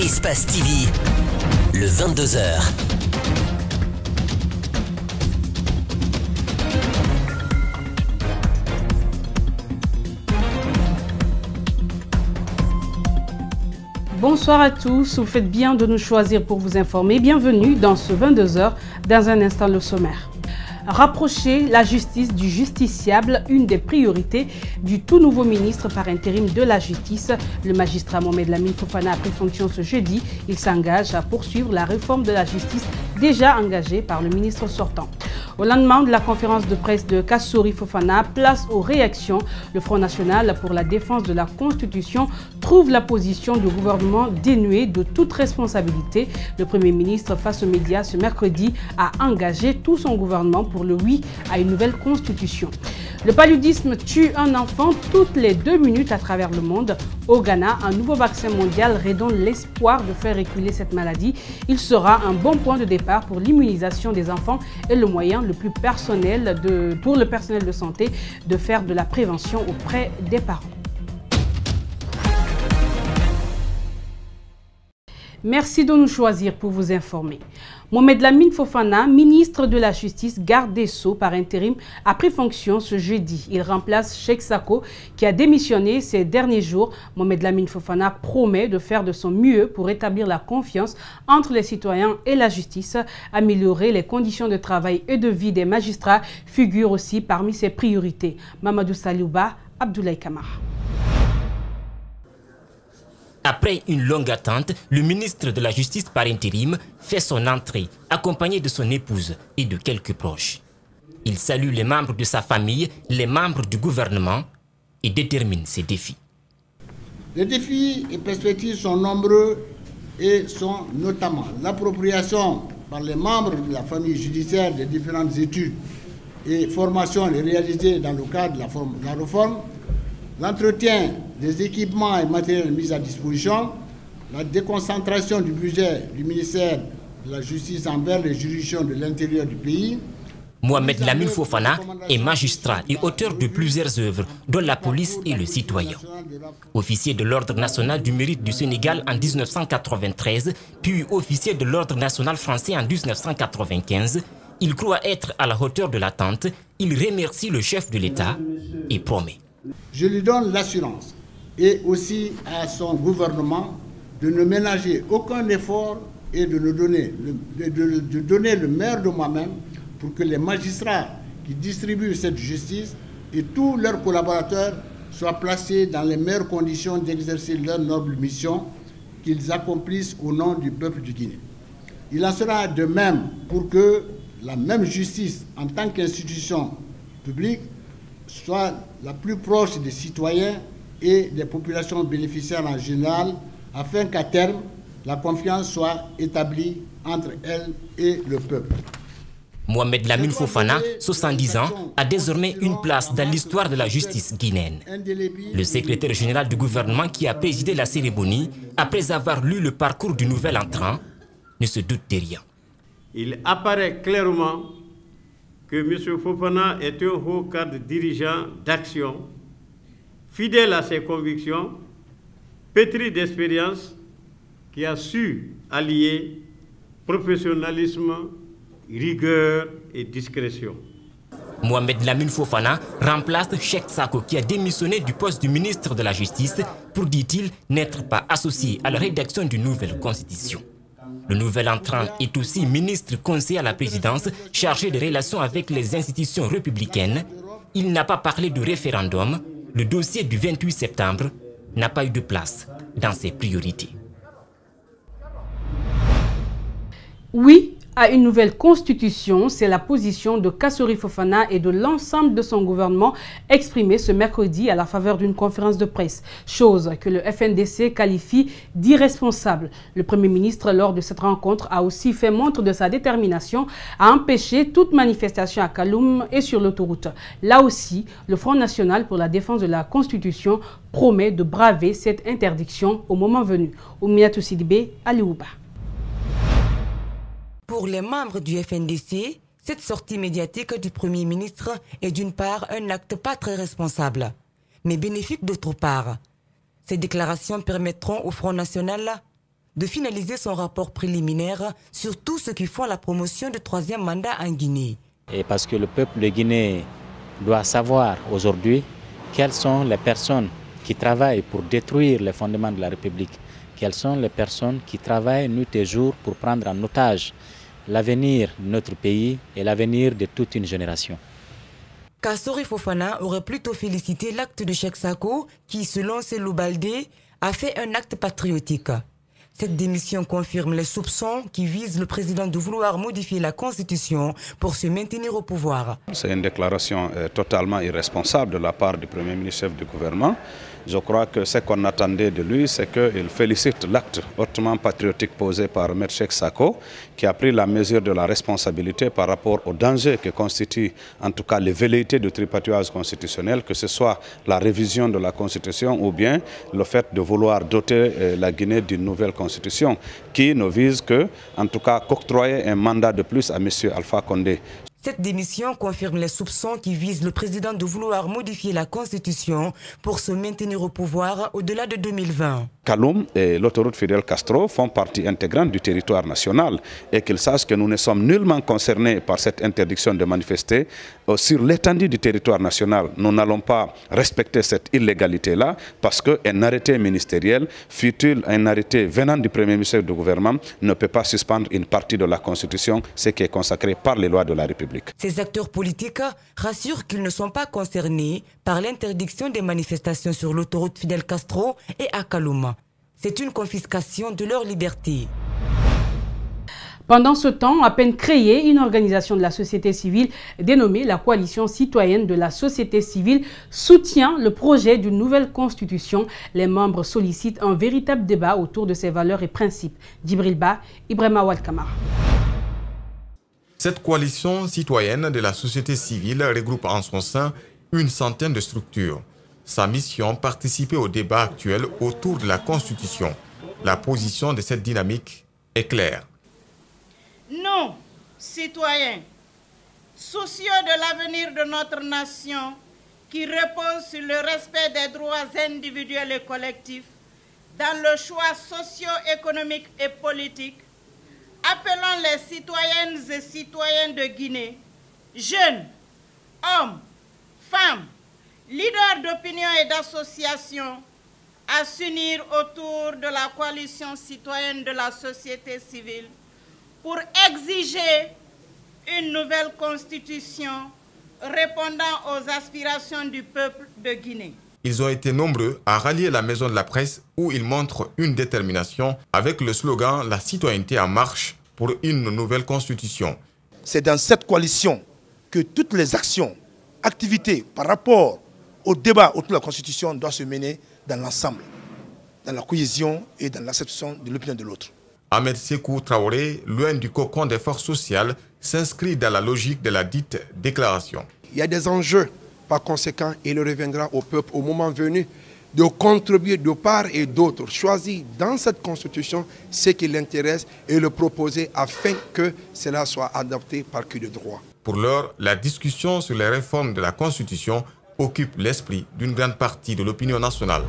Espace TV, le 22h. Bonsoir à tous, vous faites bien de nous choisir pour vous informer. Bienvenue dans ce 22h, dans un instant le sommaire. Rapprocher la justice du justiciable, une des priorités du tout nouveau ministre par intérim de la justice. Le magistrat Mohamed Lamine Fofana a pris fonction ce jeudi. Il s'engage à poursuivre la réforme de la justice déjà engagée par le ministre sortant. Au lendemain de la conférence de presse de Kassory Fofana, place aux réactions. Le Front National pour la défense de la Constitution trouve la position du gouvernement dénuée de toute responsabilité. Le Premier ministre, face aux médias ce mercredi, a engagé tout son gouvernement pour le oui à une nouvelle Constitution. Le paludisme tue un enfant toutes les 2 minutes à travers le monde. Au Ghana, un nouveau vaccin mondial redonne l'espoir de faire reculer cette maladie. Il sera un bon point de départ pour l'immunisation des enfants et le moyen le plus personnel pour le personnel de santé de faire de la prévention auprès des parents. Merci de nous choisir pour vous informer. Mohamed Lamine Fofana, ministre de la Justice, garde des Sceaux par intérim, a pris fonction ce jeudi. Il remplace Cheikh Sako qui a démissionné ces derniers jours. Mohamed Lamine Fofana promet de faire de son mieux pour établir la confiance entre les citoyens et la justice. Améliorer les conditions de travail et de vie des magistrats figure aussi parmi ses priorités. Mamadou Saliouba, Abdoulaye Kamara. Après une longue attente, le ministre de la Justice par intérim fait son entrée, accompagné de son épouse et de quelques proches. Il salue les membres de sa famille, les membres du gouvernement et détermine ses défis. Les défis et perspectives sont nombreux et sont notamment l'appropriation par les membres de la famille judiciaire des différentes études et formations réalisées dans le cadre de la réforme, l'entretien des équipements et matériels mis à disposition, la déconcentration du budget du ministère de la Justice envers les juridictions de l'intérieur du pays. Mohamed Lamine Fofana est magistrat et auteur de plusieurs œuvres, dont La police et le citoyen. Officier de l'Ordre national du mérite du Sénégal en 1993, puis officier de l'Ordre national français en 1995, il croit être à la hauteur de l'attente. Il remercie le chef de l'État et promet. Je lui donne l'assurance et aussi à son gouvernement de ne ménager aucun effort et de donner le meilleur de moi-même pour que les magistrats qui distribuent cette justice et tous leurs collaborateurs soient placés dans les meilleures conditions d'exercer leur noble mission qu'ils accomplissent au nom du peuple du Guinée. Il en sera de même pour que la même justice en tant qu'institution publique soit la plus proche des citoyens et des populations bénéficiaires en général, afin qu'à terme, la confiance soit établie entre elles et le peuple. Mohamed Lamine Fofana, 70 ans, a désormais une place dans l'histoire de la justice guinéenne. Le secrétaire général du gouvernement qui a présidé la cérémonie, après avoir lu le parcours du nouvel entrant, ne se doute de rien. Il apparaît clairement que M. Fofana est un haut cadre dirigeant d'action, fidèle à ses convictions, pétri d'expérience, qui a su allier professionnalisme, rigueur et discrétion. Mohamed Lamine Fofana remplace Cheikh Sako qui a démissionné du poste du ministre de la Justice pour, dit-il, n'être pas associé à la rédaction d'une nouvelle constitution. Le nouvel entrant est aussi ministre conseiller à la présidence chargé des relations avec les institutions républicaines. Il n'a pas parlé de référendum. Le dossier du 28 septembre n'a pas eu de place dans ses priorités. Oui à une nouvelle constitution, c'est la position de Kassory Fofana et de l'ensemble de son gouvernement exprimée ce mercredi à la faveur d'une conférence de presse, chose que le FNDC qualifie d'irresponsable. Le Premier ministre, lors de cette rencontre, a aussi fait montre de sa détermination à empêcher toute manifestation à Kaloum et sur l'autoroute. Là aussi, le Front National pour la défense de la Constitution promet de braver cette interdiction au moment venu. Ouminatou Sidibé, Aliouba. Pour les membres du FNDC, cette sortie médiatique du Premier ministre est d'une part un acte pas très responsable, mais bénéfique d'autre part. Ces déclarations permettront au Front National de finaliser son rapport préliminaire sur tout ce qui font la promotion du 3e mandat en Guinée. Et parce que le peuple de Guinée doit savoir aujourd'hui quelles sont les personnes qui travaillent pour détruire les fondements de la République, quelles sont les personnes qui travaillent nuit et jour pour prendre en otage l'avenir de notre pays et l'avenir de toute une génération. Kassory Fofana aurait plutôt félicité l'acte de Cheikh Sako qui, selon Cellou Baldé, a fait un acte patriotique. Cette démission confirme les soupçons qui visent le président de vouloir modifier la Constitution pour se maintenir au pouvoir. C'est une déclaration totalement irresponsable de la part du Premier ministre chef du gouvernement. Je crois que ce qu'on attendait de lui, c'est qu'il félicite l'acte hautement patriotique posé par M. Cheikh Sako, qui a pris la mesure de la responsabilité par rapport au danger que constitue en tout cas les velléités de tripatouillage constitutionnel, que ce soit la révision de la Constitution ou bien le fait de vouloir doter la Guinée d'une nouvelle Constitution qui ne vise que, en tout cas, qu'octroyer un mandat de plus à M. Alpha Condé. Cette démission confirme les soupçons qui visent le président de vouloir modifier la Constitution pour se maintenir au pouvoir au-delà de 2020. Kaloum et l'autoroute Fidel Castro font partie intégrante du territoire national et qu'ils sachent que nous ne sommes nullement concernés par cette interdiction de manifester. Sur l'étendue du territoire national, nous n'allons pas respecter cette illégalité-là parce qu'un arrêté ministériel, fut-il un arrêté venant du Premier ministre du gouvernement, ne peut pas suspendre une partie de la Constitution, ce qui est consacré par les lois de la République. Ces acteurs politiques rassurent qu'ils ne sont pas concernés par l'interdiction des manifestations sur l'autoroute Fidel Castro et à Kaloum. C'est une confiscation de leur liberté. Pendant ce temps, à peine créée, une organisation de la société civile dénommée la Coalition citoyenne de la société civile soutient le projet d'une nouvelle constitution. Les membres sollicitent un véritable débat autour de ses valeurs et principes. Djibril Ba, Ibrahima Walkamara. Cette coalition citoyenne de la société civile regroupe en son sein une centaine de structures. Sa mission, participer au débat actuel autour de la Constitution. La position de cette dynamique est claire. Nous, citoyens, soucieux de l'avenir de notre nation, qui repose sur le respect des droits individuels et collectifs, dans le choix socio-économique et politique, appelons les citoyennes et citoyens de Guinée, jeunes, hommes, femmes, leaders d'opinion et d'associations, à s'unir autour de la coalition citoyenne de la société civile pour exiger une nouvelle constitution répondant aux aspirations du peuple de Guinée. Ils ont été nombreux à rallier la maison de la presse où ils montrent une détermination avec le slogan « La citoyenneté en marche pour une nouvelle constitution ». C'est dans cette coalition que toutes les actions, activités par rapport au débat autour de la constitution doivent se mener dans l'ensemble, dans la cohésion et dans l'acceptation de l'opinion de l'autre. Ahmed Sékou Traoré, loin du cocon des forces sociales, s'inscrit dans la logique de la dite déclaration. Il y a des enjeux. Par conséquent, il reviendra au peuple au moment venu de contribuer de part et d'autre, choisir dans cette constitution ce qui l'intéresse et le proposer afin que cela soit adopté par qui de droit. Pour l'heure, la discussion sur les réformes de la Constitution occupe l'esprit d'une grande partie de l'opinion nationale.